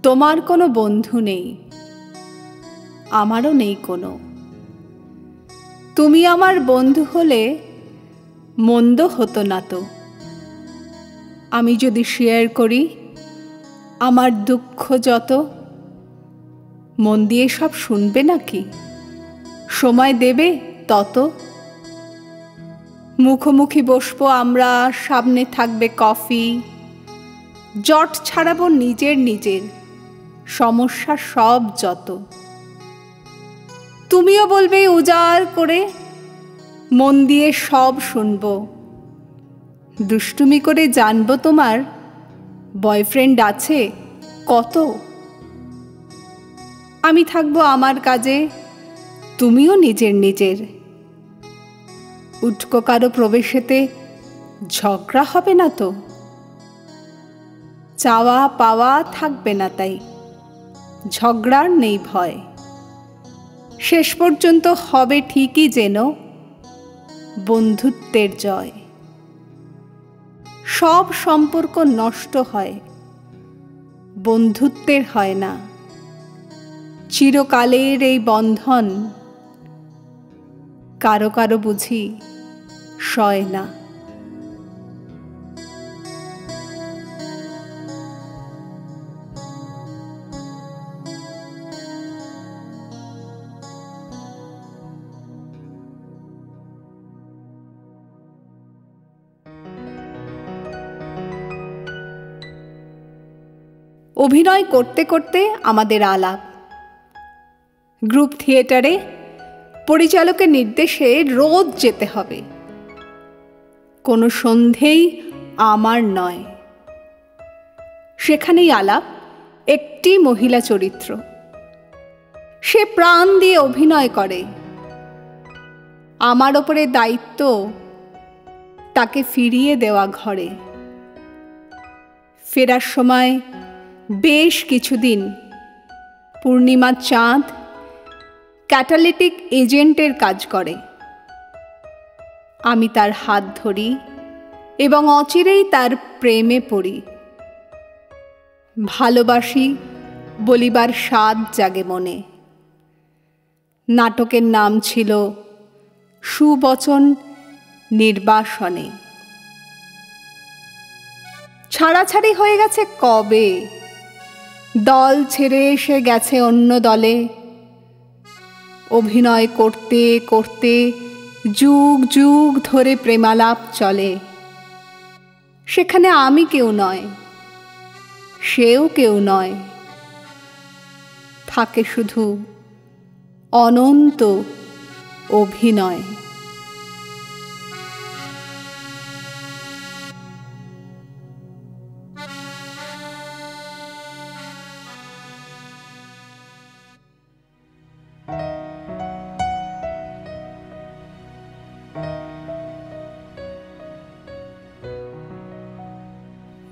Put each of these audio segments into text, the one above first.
তোমার কোনো বন্ধু নেই, আমারও নেই কোনো। তুমি আমার বন্ধু হলে মন্দ হতো না তো। আমি যদি শেয়ার করি আমার দুঃখ যত, মন দিয়ে সব শুনবে নাকি? সময় দেবে তত। মুখোমুখি বসবো আমরা, সামনে থাকবে কফি, জট ছাড়াবো নিজের নিজের সমস্যা সব যত। তুমিও বলবে উজাড় করে, মন দিয়ে সব শুনবো। দুষ্টুমি করে জানবো তোমার বয়ফ্রেন্ড আছে কত। আমি থাকবো আমার কাজে, তুমিও নিজের নিজের। উটকো কারো প্রবেশেতে ঝগড়া হবে না তো। চাওয়া পাওয়া থাকবে না তাই, ঝগড়ার নেই ভয়। শেষ পর্যন্ত হবে ঠিকই যেন বন্ধুত্বের জয়। সব সম্পর্ক নষ্ট হয়, বন্ধুত্বের হয় না। চিরকালের এই বন্ধন কারো কারো বুঝি সয় না। অভিনয় করতে করতে আমাদের আলাপ। গ্রুপ থিয়েটারে পরিচালকের নির্দেশে রোজ যেতে হবে। কোনো সন্ধেই আমার নয়। সেখানেই আলাপ একটি মহিলা চরিত্র। সে প্রাণ দিয়ে অভিনয় করে। আমার ওপরে দায়িত্ব তাকে ফিরিয়ে দেওয়া ঘরে। ফেরার সময় বেশ কিছুদিন পূর্ণিমা চাঁদ ক্যাটালিটিক এজেন্টের কাজ করে। আমি তার হাত ধরি এবং অচিরেই তার প্রেমে পড়ি। ভালোবাসি বলিবার স্বাদ জাগে মনে। নাটকের নাম ছিল সুবচন নির্বাসনে। ছাড়াছাড়ি হয়ে গেছে কবে, দল ছেড়ে এসে গেছে অন্য দলে। অভিনয় করতে করতে যুগ যুগ ধরে প্রেমালাপ চলে। সেখানে আমি কেউ নয়, সেও কেউ নয়। থাকে শুধু অনন্ত অভিনয়।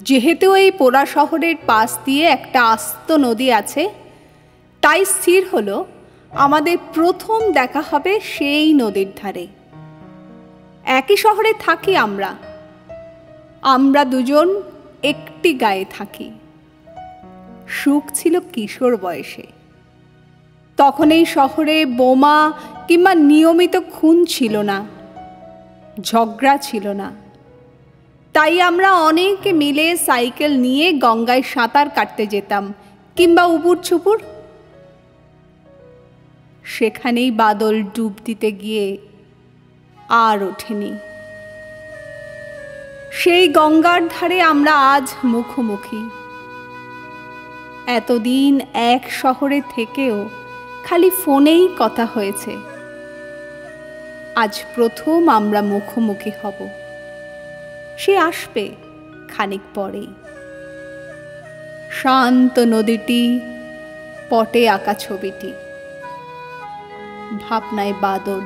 যেহেতু এই পোড়া শহরের পাশ দিয়ে একটা আস্ত নদী আছে, তাই স্থির হলো আমাদের প্রথম দেখা হবে সেই নদীর ধারে। একই শহরে থাকি আমরা। আমরা দুজন একটি গায়ে থাকি। সুখ ছিল কিশোর বয়সে। তখন এই শহরে বোমা কিংবা নিয়মিত খুন ছিল না, ঝগড়া ছিল না। তাই আমরা অনেকে মিলে সাইকেল নিয়ে গঙ্গায় সাঁতার কাটতে যেতাম কিংবা উপুর ছুপুর। সেখানেই বাদল ডুব দিতে গিয়ে আর ওঠেনি। সেই গঙ্গার ধারে আমরা আজ মুখোমুখি। এতদিন এক শহরে থেকেও খালি ফোনেই কথা হয়েছে। আজ প্রথম আমরা মুখোমুখি হব। সে আসবে খানিক পরেই। শান্ত নদীটি, পটে আঁকা ছবিটি, ভাবনায় বাদল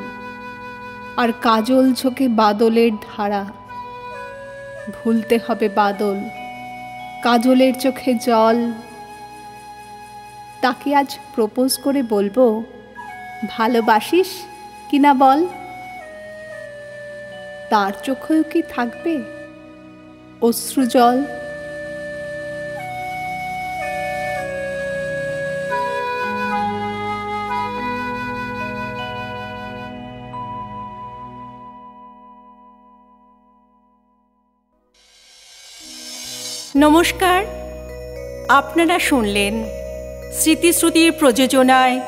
আর কাজল চোখে বাদলের ধারা। ভুলতে হবে বাদল, কাজলের চোখে জল। তাকে আজ প্রপোজ করে বলবো, ভালোবাসিস কিনা বল। তার চোখেও কি থাকবে অশ্রু জল? নমস্কার, আপনারা শুনলেন স্মৃতিশ্রুতির প্রযোজনায়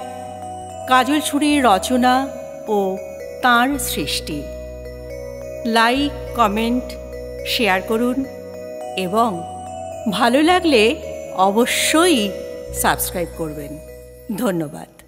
কাজল ছুরির রচনা ও তাঁর সৃষ্টি। লাইক, কমেন্ট, শেয়ার করুন এবং ভালো লাগলে অবশ্যই সাবস্ক্রাইব করবেন। ধন্যবাদ।